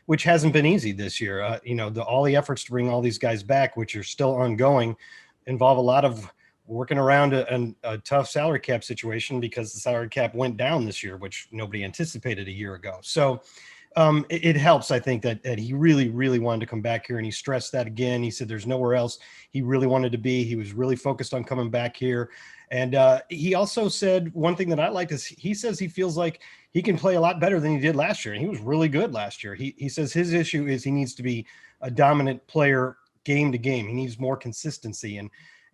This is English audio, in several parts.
which hasn't been easy this year. All the efforts to bring all these guys back, which are still ongoing, involve a lot of working around a tough salary cap situation because the salary cap went down this year, which nobody anticipated a year ago. So it helps, I think, that he really, really wanted to come back here, and he stressed that again. He said there's nowhere else he really wanted to be. He was really focused on coming back here. And he also said one thing that I liked is he says he feels like he can play a lot better than he did last year. And he was really good last year. He says his issue is he needs to be a dominant player game to game. He needs more consistency.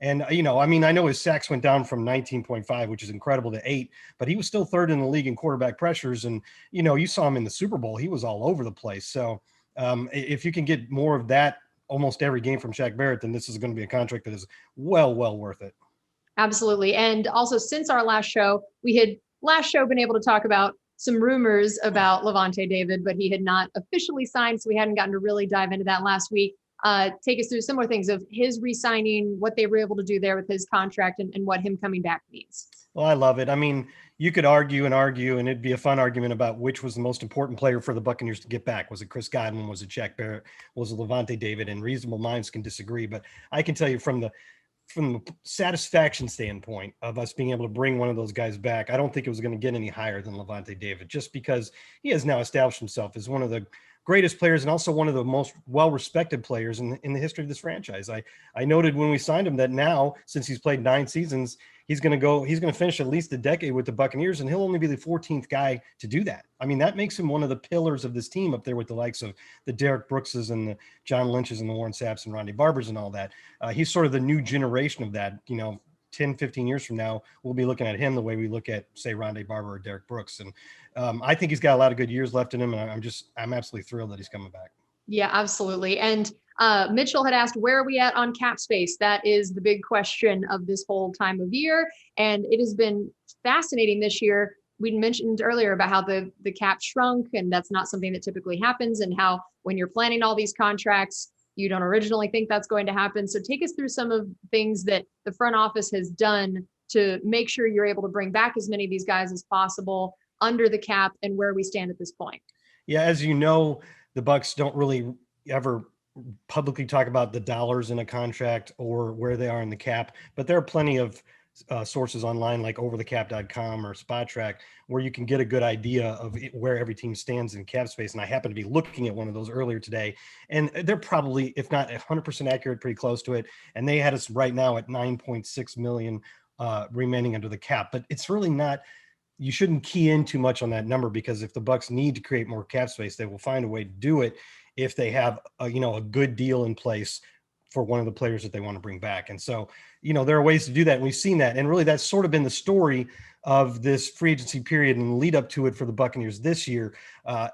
And I know his sacks went down from 19.5, which is incredible, to 8, but he was still third in the league in quarterback pressures. And, you saw him in the Super Bowl. He was all over the place. So if you can get more of that almost every game from Shaq Barrett, then this is going to be a contract that is well worth it. Absolutely. And also, since our last show, we had been able to talk about some rumors about Lavonte David, but he had not officially signed. So we hadn't gotten to really dive into that last week. Take us through similar things of his re-signing, what they were able to do there with his contract, and what him coming back means. Well, I love it. I mean, you could argue, and it'd be a fun argument about which was the most important player for the Buccaneers to get back. Was it Chris Godwin? Was it Shaq Barrett? Was it Lavonte David? And reasonable minds can disagree. But I can tell you from the satisfaction standpoint of us being able to bring one of those guys back, I don't think it was going to get any higher than Lavonte David, just because he has now established himself as one of the greatest players and also one of the most well-respected players in the history of this franchise. I noted when we signed him that now, since he's played 9 seasons, he's going to finish at least a decade with the Buccaneers, and he'll only be the 14th guy to do that. I mean, that makes him one of the pillars of this team up there with the likes of the Derek Brookses and the John Lynch's and the Warren Sapps and Ronde Barbers and all that. He's sort of the new generation of that. 10, 15 years from now, we'll be looking at him the way we look at, say, Ronde Barber or Derek Brooks. And I think he's got a lot of good years left in him, and I'm absolutely thrilled that he's coming back. Yeah, absolutely. And Mitchell had asked, where are we at on cap space? That is the big question of this whole time of year. And it has been fascinating this year. We mentioned earlier about how the cap shrunk, and that's not something that typically happens, and how when you're planning all these contracts, you don't originally think that's going to happen. So take us through some of the things that the front office has done to make sure you're able to bring back as many of these guys as possible under the cap, and where we stand at this point. Yeah, as you know, the Bucs don't really ever publicly talk about the dollars in a contract or where they are in the cap, but there are plenty of sources online like overthecap.com or SpotTrack where you can get a good idea of where every team stands in cap space. And I happen to be looking at one of those earlier today, and they're probably, if not 100% accurate, pretty close to it. And they had us right now at 9.6 million remaining under the cap, but it's really not. You shouldn't key in too much on that number, because if the Bucs need to create more cap space, they will find a way to do it if they have a good deal in place for one of the players that they want to bring back. And so, there are ways to do that. And we've seen that. And really, that's sort of been the story of this free agency period and the lead up to it for the Buccaneers this year. I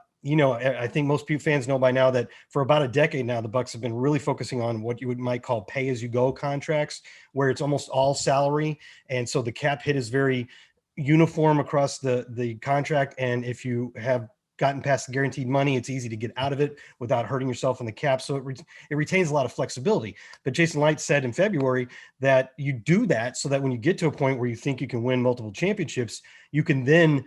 think most fans know by now that for about a decade now, the Bucs have been really focusing on what you might call pay-as-you-go contracts, where it's almost all salary. And so the cap hit is very uniform across the contract. And if you have gotten past the guaranteed money, it's easy to get out of it without hurting yourself in the cap. So it retains a lot of flexibility. But Jason Light said in February that you do that so that when you get to a point where you think you can win multiple championships, you can then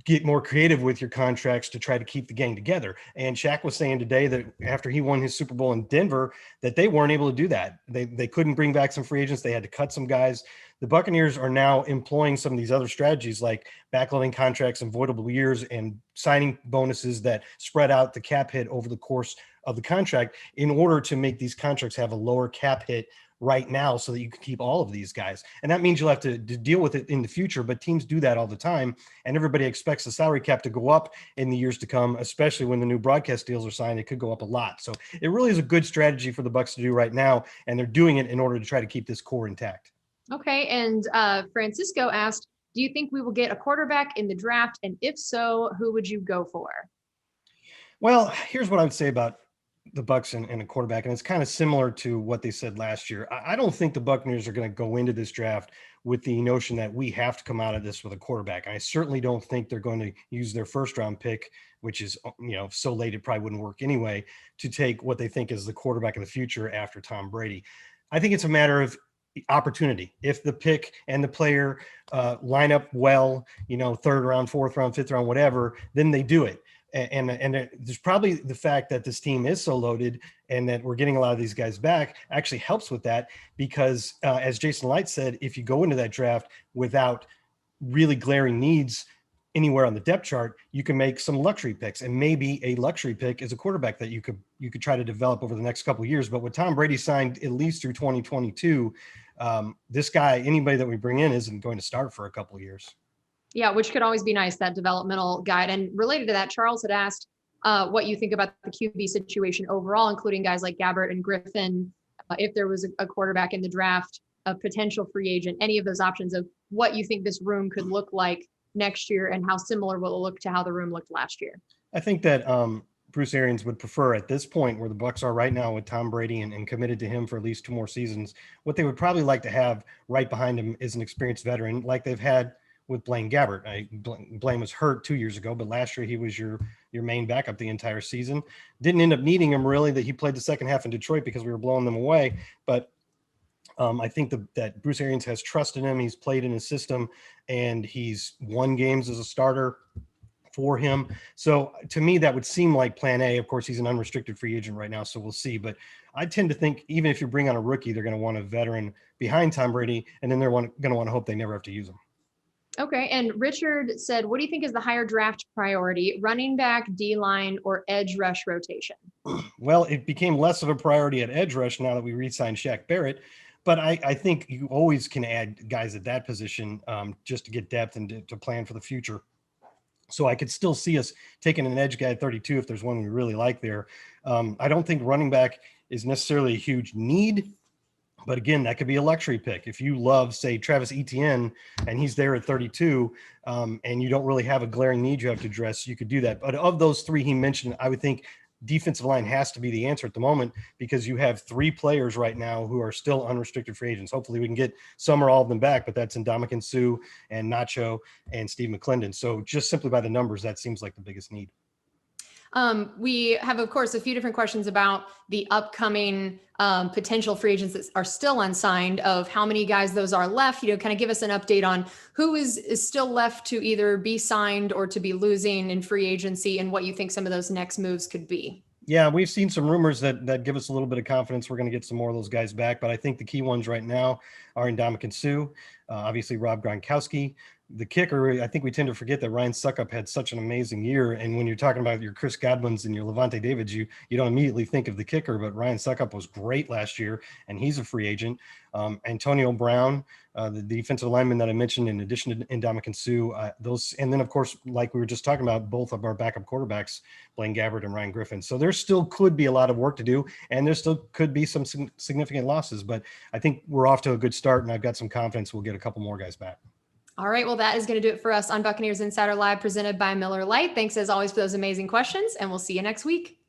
get more creative with your contracts to try to keep the gang together. And Shaq was saying today that after he won his Super Bowl in Denver, that they weren't able to do that. They couldn't bring back some free agents. They had to cut some guys. The Buccaneers are now employing some of these other strategies like backloading contracts and voidable years and signing bonuses that spread out the cap hit over the course of the contract in order to make these contracts have a lower cap hit right now so that you can keep all of these guys. And that means you'll have to deal with it in the future, but teams do that all the time. And everybody expects the salary cap to go up in the years to come, especially when the new broadcast deals are signed. It could go up a lot. So it really is a good strategy for the Bucs to do right now. And they're doing it in order to try to keep this core intact. Okay. And Francisco asked, do you think we will get a quarterback in the draft? And if so, who would you go for? Well, here's what I would say about the Bucs and a quarterback, and it's kind of similar to what they said last year. I don't think the Buccaneers are going to go into this draft with the notion that we have to come out of this with a quarterback. I certainly don't think they're going to use their first round pick, which is, so late it probably wouldn't work anyway, to take what they think is the quarterback of the future after Tom Brady. I think it's a matter of opportunity. If the pick and the player line up well, third round, fourth round, fifth round, whatever, then they do it. And there's probably the fact that this team is so loaded and that we're getting a lot of these guys back actually helps with that, because as Jason Light said, if you go into that draft without really glaring needs anywhere on the depth chart, you can make some luxury picks, and maybe a luxury pick is a quarterback that you could try to develop over the next couple of years. But with Tom Brady signed at least through 2022, this guy, anybody that we bring in, isn't going to start for a couple of years. Yeah, which could always be nice, that developmental guide. And related to that, Charles had asked what you think about the QB situation overall, including guys like Gabbert and Griffin, if there was a quarterback in the draft, a potential free agent, any of those options of what you think this room could look like next year, and how similar will it look to how the room looked last year. I think that Bruce Arians would prefer, at this point where the Bucs are right now with Tom Brady and committed to him for at least 2 more seasons, what they would probably like to have right behind him is an experienced veteran like they've had with Blaine Gabbert. Blaine was hurt 2 years ago, but last year he was your main backup the entire season. Didn't end up needing him really. That he played the second half in Detroit because we were blowing them away. But I think that Bruce Arians has trust in him. He's played in his system, and he's won games as a starter for him. So to me, that would seem like plan A. Of course, he's an unrestricted free agent right now, so we'll see. But I tend to think even if you bring on a rookie, they're going to want a veteran behind Tom Brady, and then they're going to want to hope they never have to use him. Okay. And Richard said, what do you think is the higher draft priority, running back, D-line, or edge rush rotation? Well, it became less of a priority at edge rush now that we re-signed Shaq Barrett. But I think you always can add guys at that position just to get depth and to plan for the future. So I could still see us taking an edge guy at 32 if there's one we really like there. I don't think running back is necessarily a huge need. But again, that could be a luxury pick. If you love, say, Travis Etienne, and he's there at 32, and you don't really have a glaring need you have to address, you could do that. But of those 3 he mentioned, I would think defensive line has to be the answer at the moment, because you have 3 players right now who are still unrestricted free agents. Hopefully we can get some or all of them back, but that's Ndamukong Suh and Nacho and Steve McClendon. So just simply by the numbers, that seems like the biggest need. We have, of course, a few different questions about the upcoming potential free agents that are still unsigned, of how many guys those are left. Kind of give us an update on who is still left to either be signed or to be losing in free agency, and what you think some of those next moves could be. Yeah, we've seen some rumors that give us a little bit of confidence we're going to get some more of those guys back, but I think the key ones right now are Ndamukong Suh, obviously Rob Gronkowski. The kicker, I think we tend to forget that Ryan Suckup had such an amazing year. And when you're talking about your Chris Godwins and your Lavonte Davids, you don't immediately think of the kicker, but Ryan Suckup was great last year, and he's a free agent. Antonio Brown, the defensive lineman that I mentioned, in addition to Ndamukong Suh, those, and then of course, like we were just talking about, both of our backup quarterbacks, Blaine Gabbert and Ryan Griffin. So there still could be a lot of work to do, and there still could be some significant losses, but I think we're off to a good start, and I've got some confidence we'll get a couple more guys back. All right. Well, that is going to do it for us on Buccaneers Insider Live, presented by Miller Lite. Thanks as always for those amazing questions, and we'll see you next week.